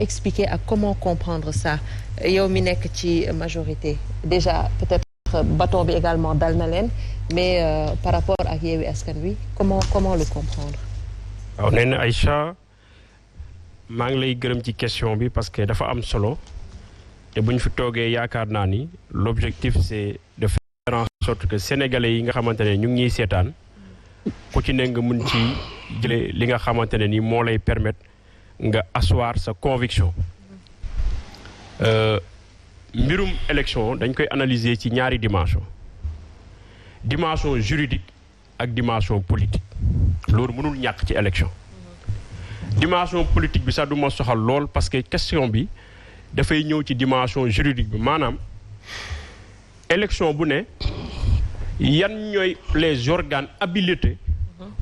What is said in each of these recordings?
expliquer ak comment comprendre ça yow mi nekk ci majorité déjà peut-être bâton bi également dal na leen mais par rapport ak Yewwi Askan Wi comment le comprendre. waaw nee na Aïcha maa ngi lay gërëm ci question bi parce que dafa am solo te bu ñu fi toogee yaakaar naa ni l'objectif c'est de faire en sorte que sénégalais yi nga xamante ne ñu ngi ñuy seetaan ku ci ne nga mun ci jëlee li nga xamante ne ni moo lay permettre nga asseoir sa conviction. Mbirum élection dañ koy analyser ci ñaari dimension juridique ak dimension politique loolu mënul ñàkk ci élection. Dimension politique bi sax du ma soxal lool parce que question bi dafay ñëw ci dimension juridique bi maanaam élection bu ne yan ñooy les organes habilités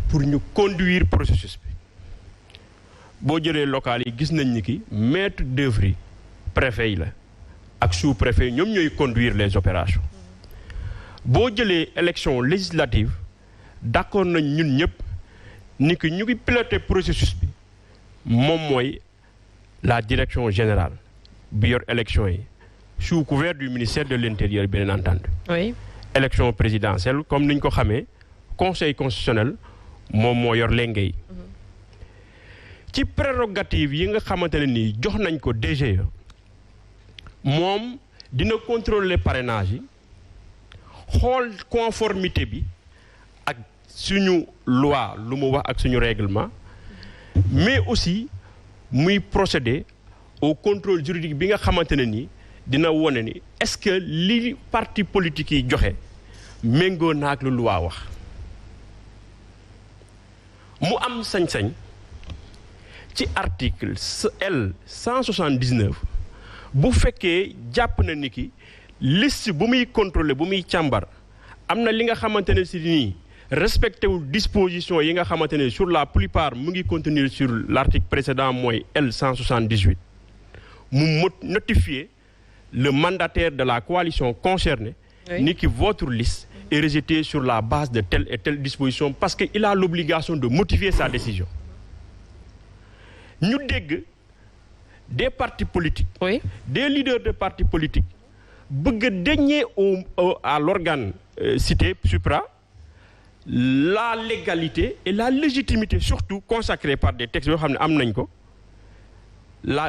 pour ñu conduire processus bi. boo jëlee local yi gis nañ ni ki maître d'œuvre yi préfet yi la ak sous-préfet yi ñoom ñooy conduire les opérations boo jëlee élection législative d'accord nañ ñun ñëpp ni ki ñu ngi piloter processus bi moom mooy la direction générale bi yor élection yi sous couvert du ministère de l'intérieur bien entendu. Oui. Élection présidentielle comme ni ñu ko xamee conseil constitutionnel moom moo yor lenge yi. ci prérogative yi nga xamante ne nii jox nañ ko DGE moom dina contrôler parrainage yi xool conformité bi ak suñu loi lu mu wax ak suñu règlement mais aussi muy procéder au contrôle juridique bi nga xamante ne nii dina wone ni est-ce que li parti politique yi joxe méngoo na ak lu loi wax mu am sañ-sañ ci article L 179 bu fekkee jàpp na ni ki liste bu muy contrôler bu muy càmbar am na li nga xamante ne si nii respecté wul disposition yi nga xamante ne sur la plupart mu ngi contenir sur l'article précédent mooy L 178 mu notifier le mandataire de la coalition concernée ni ki votre liste est rejetée sur la base de telle et telle disposition parce que il a l'obligation de motiver sa décision. ñu dégg des partis politiques. Oui. Des leaders de partis politiques bëgg a dénier à l'organe cité supra la légalité et la légitimité surtout consacrée par des textes yoo xam ne am nañ ko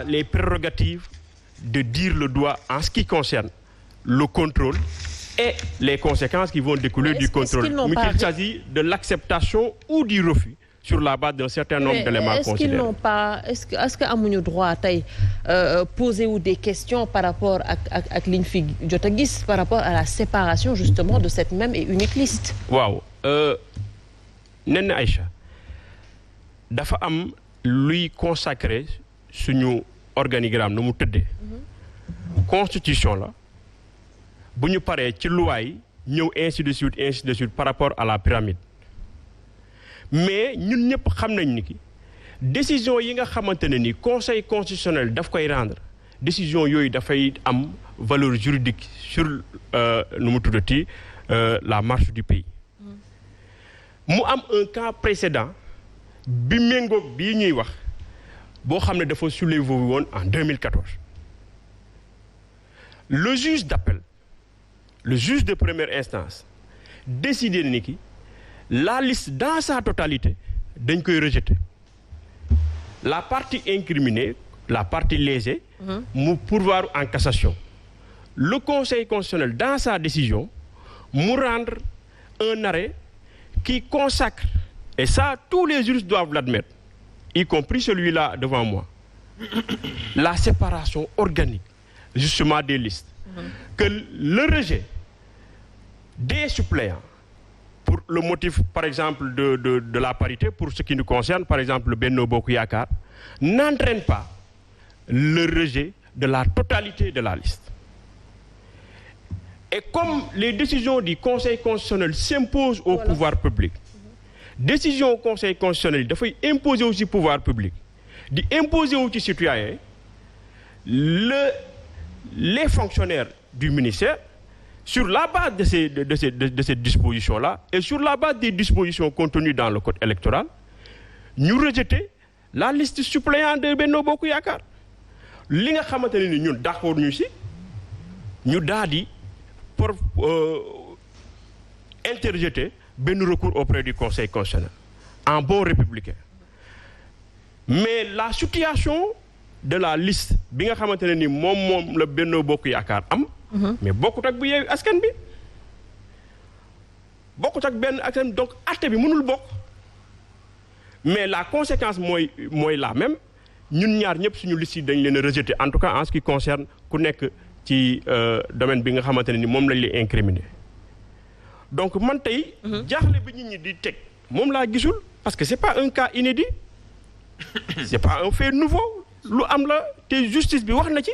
les prérogatives de dire le droit en ce qui concerne le contrôle et les conséquences qui vont découler du contrôle. Mais qu'il s'agit de l'acceptation ou du refus sur la base d'un certain nombre d'éléments considérés. Est-ce qu'ils n'ont pas est-ce que amuñu droit tey poser ou des questions par rapport ak liñ fi jot a gis par rapport à la séparation justement de cette même et unique liste. waaw nen na Aïcha dafa am luy consacrer suñu organigramme nu mu tëddee. Constitution la bu ñu paree ci loi yi ñëw ainsi de suite par rapport à la pyramide. Mais ñun ñëpp xam nañ ni ki décision yi nga xamante ne ni conseil constitutionnel daf koy rendre décision yooyu dafay am valeur juridique sur nu mu tuddati la marche du pays. mu am un cas précédent bi méngoog bii ñuy wax boo xam ne dafa soulevé woon en 2014 le juge d'appel le juge de première instance décidé ni ki la liste dans sa totalité dañ koy rejeter la partie incriminée la partie lésée mu pourvoir en cassation le conseil constitutionnel dans sa décision mu rendre un arrêt qui consacre et ça tous les juristes doivent l'admettre y compris celui-là devant moi la séparation organique justement des listes que le rejet des suppléants pour le motif par exemple de la parité pour ce qui nous concerne par exemple le Benno Bokk Yaakaar n'entraîne pas le rejet de la totalité de la liste et comme les décisions du Conseil constitutionnel s'imposent au pouvoir public décision Conseil constitutionnel dafay imposer aussi pouvoir public di imposer wu ci citoyen les fonctionnaires du ministère sur la base de ces dispositions-là et sur la base des dispositions contenues dans le code électoral ñu rejeter la liste suppléante de Benno Bokk Yaakaar li nga xamante ne ni ñun d'accord ñu si ñu daal di pour interjeter benn recours auprès du Conseil constitutionnel en bon républicain mais la situation de la liste bi nga xamante ne ni moom la Benno Bokk Yaakaar am. mais bokkut ak bu Yewwi Askan bi bokkut ak benn askan donc acte bi mënul bokk mais la conséquence mooy la même ñun ñaar ñëpp suñu liste yi dañ leen a rejeter en tout cas en ce qui concerne ku nekk ci domaine bi nga xamante ne ni moom lañ lay incriminer donc man tey. jaaxle bi nit ñi di teg moom laa gisul parce que c'est pas un cas inédit c'est pas un fait nouveau lu am la te justice bi wax na ci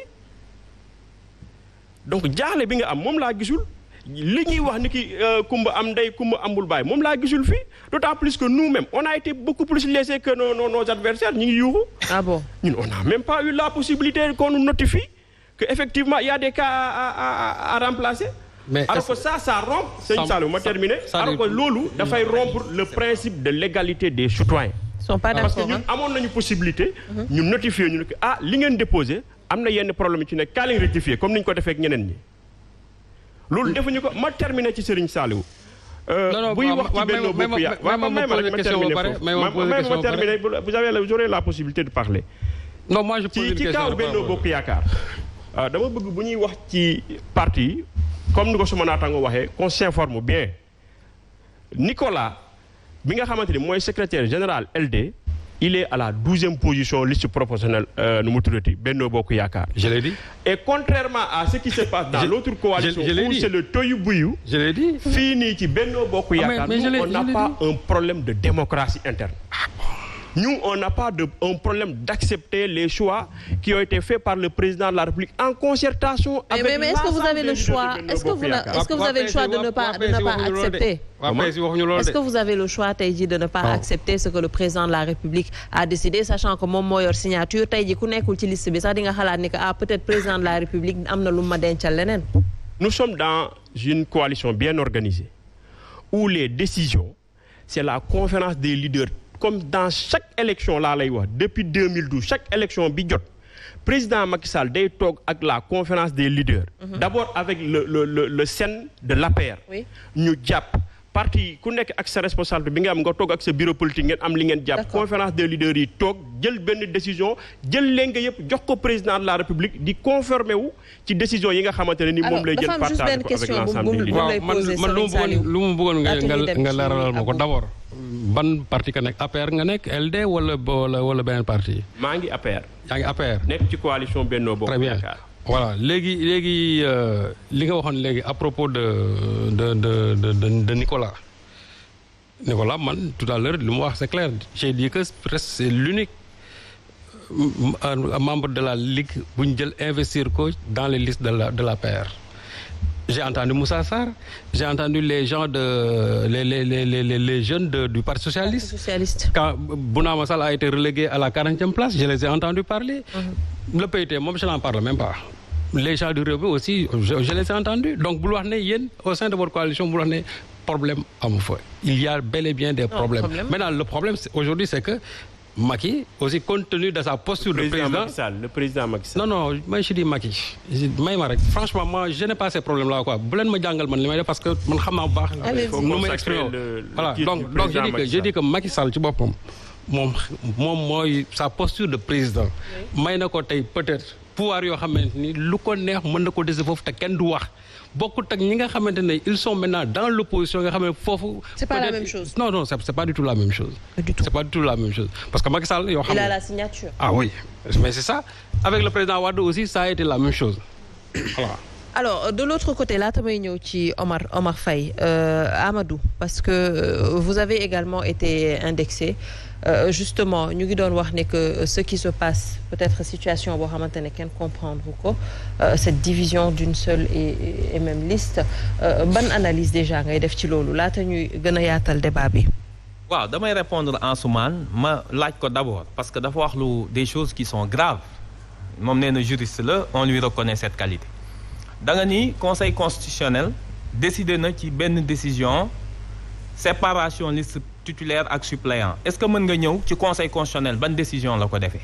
donc jaaxle bi nga am moom laa gisul li ñuy wax ni ki kumba am ndey kumba ambul baay moom laa gisul fii d'autant plus que nous-mêmes on a été beaucoup plus lésés que nos adversaires ñu ngi yuuxu. Ah bon? ñun on n'a même pas eu la possibilité qu'on nous notifie que effectivement il y a des cas à remplacer. mais alors que ça rompt. sëñ Saliou ma terminer. alors que loolu dafay rompre le principe de l'égalité des citoyens. sont pas d'accord parce que ñun amoon nañu possibilité. ñu notifier ñu ne que li ngeen déposé am na yenn problème yi ci nekk kaa leen rectifier comme ni ñu ko defee ak ñeneen ñi. loolu defuñu ko ma terminer ci Serigne Saliou. buy wax ci Benno Bokk Yaakaar ma terminer vous aurez la possibilité de parler. non moi je pose une question ci kaw Benno Bokk Yaakaar. dama bëgg bu ñuy wax ci parti yi comme ni ko suma naataango waxee qu'on s'informe bien Nicolas bi nga xamante ni mooy secrétaire général LD il est à la 12e position liste proportionnelle nu mu tuddati Benno Bokk Yaakaar. Je l'ai dit. Et contrairement à ce qui se passe dans l'autre coalition où c'est le toyu-bouyou. Je l'ai dit. fii nii ci Benno Bokk Yaakaar nous on n'a pas un problème de démocratie interne. Nous, on n'a pas un problème d'accepter les choix qui ont été faits par le président de la République en concertation avec mais est-ce que vous avez le choix est-ce que vous avez le choix de ne pas accepter est-ce que vous avez le choix tey jii de ne pas accepter ce que le président de la République a décidé sachant que moom moo yor signature tey jii ku nekkul ci liste bi sax di nga xalaat ni que peut-être président de la République am na lu ma dencal leneen. Nous sommes dans une coalition bien organisée où les décisions c'est la conférence des leaders. Comme dans chaque élection laa lay wax depuis 2012 chaque élection bi jot président Macky Sall day toog ak la conférence des leaders. D'abord avec le CEN de l'APR. ñu jàpp parti ku nekk ak sa responsabilité bi nga am nga toog ak sa bureau politique ngeen am li ngeen jàpp. conférence des leaders yi toog jël benn décision jël leen nga yëpp jox ko président de la République di conformer wu ci décision yi nga xamante ne ni moom lay jël partage ko avec l'ensemble des leaders. man lu mu bëggoon nga leeralal ma ko d'abord. ban parti ka nekk APR nga nekk LD wala beneen parti. maa ngi APR. yaa ngi APR. nekk ci coalition Benno Bokk Yaakaar. voilà léegi li nga waxoon léegi à propos de Nicolas. Nicolas man tout à l'heure li mu wax c'est clair j'ai dit que presque c'est l'unique membre de la Ligue bu ñu jël investir ko dans les listes de l'APR. J'ai entendu Moussa Sarr, j'ai entendu les gens les jeunes du Parti socialiste. Quand Bouna Massal a été relégué à la 40e place, je les ai entendus parler. Le PIT, moi je n'en parle même pas. Les gens du Rewmi aussi, je les ai entendus. Donc bu wax ne yéen au sein de votre coalition bu wax ne problème amu fa. Il y a bel et bien des problèmes. Maintenant le problème aujourd'hui c'est que Macky aussi compte tenu de sa posture de président le président Macky Sall. non moi je dis Macky may ma rek franchement moi je n'ai pas ces problèmes là quoi bu leen ma jàngal man li may def parce que man xam naa bu baax. nu may exprimer voilà donc je dis que Macky Sall ci boppam moom mooy sa posture de président may na ko tey peut-être pouvoir yoo xamante ni lu ko neex mën na ko décider foofu te kenn du wax bokkut ak ñi nga xamante ne ils sont maintenant dans l'opposition nga xam ne foofu. c'est pas la même chose. non c'est pas du tout la même chose. C'est pas du tout la même chose parce que Macky Sall yoo xam ne il a la signature. Ah oui mais c'est ça avec le président Wade aussi ça a été la même chose voilà. Alors de l'autre côté laata may ñëw ci Omar Faye Amadou parce que vous avez également été indexé justement ñu ngi doon wax ne que ce qui se passe peut-être situation boo xamante ne kenn comprendre ko cette division d'une seule et même liste ban analyse déjà ngay def ci loolu laata ñuy gën a yaatal débat bi. waaw damay répondre Ansoumane ma laaj ko d'abord parce que dafa wax lu des choses qui sont graves moom nee na juriste la on lui reconnaît cette qualité. da nga ni conseil constitutionnel décidé na ci benn décision séparation liste titulaire ak suppléant est-ce que mën nga ñëw ci conseil constitutionnel ban décision la ko defee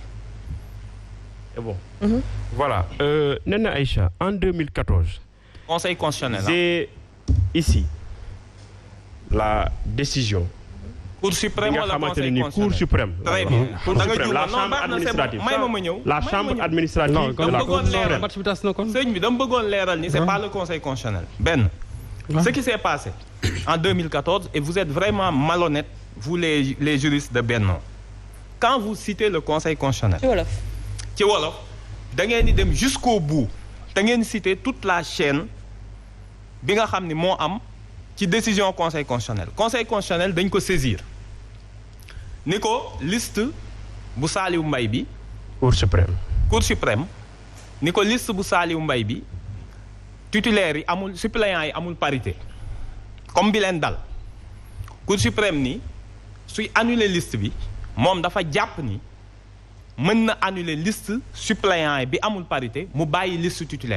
Et bon. Voilà. Nena Aïcha, en 2014. Conseil constitutionnel. C'est ici la décision. Cour suprême wala Conseil constitutionnel. Cour suprême. Très bien. Cour suprême. La chambre administrative. La chambre administrative de la Cour suprême. Sëñ bi dama bëggoon leeral ni c'est pas le Conseil constitutionnel. Ben. Ce qui s'est passé en 2014 et vous êtes vraiment malhonnête vous les juristes de Benno. Quand vous citez le Conseil constitutionnel. Ci wolof da ngeen di dem jusqu'au bout. Da ngeen citer toute la chaîne bi nga xam ni moo am ci décision Conseil constitutionnel. Conseil constitutionnel dañ ko saisir. Ni ko liste bu Saliou Mbaye bi. Cour suprême. Cour suprême. Ni ko liste bu Saliou Mbaye bi. Titulaires yi amul suppléants yi amul parité. Comme bi leen dal. Cour suprême ni suy annuler liste bi moom dafa jàpp ni mën na annuler liste suppléants yi bi amul parité mu bàyyi liste titulaire.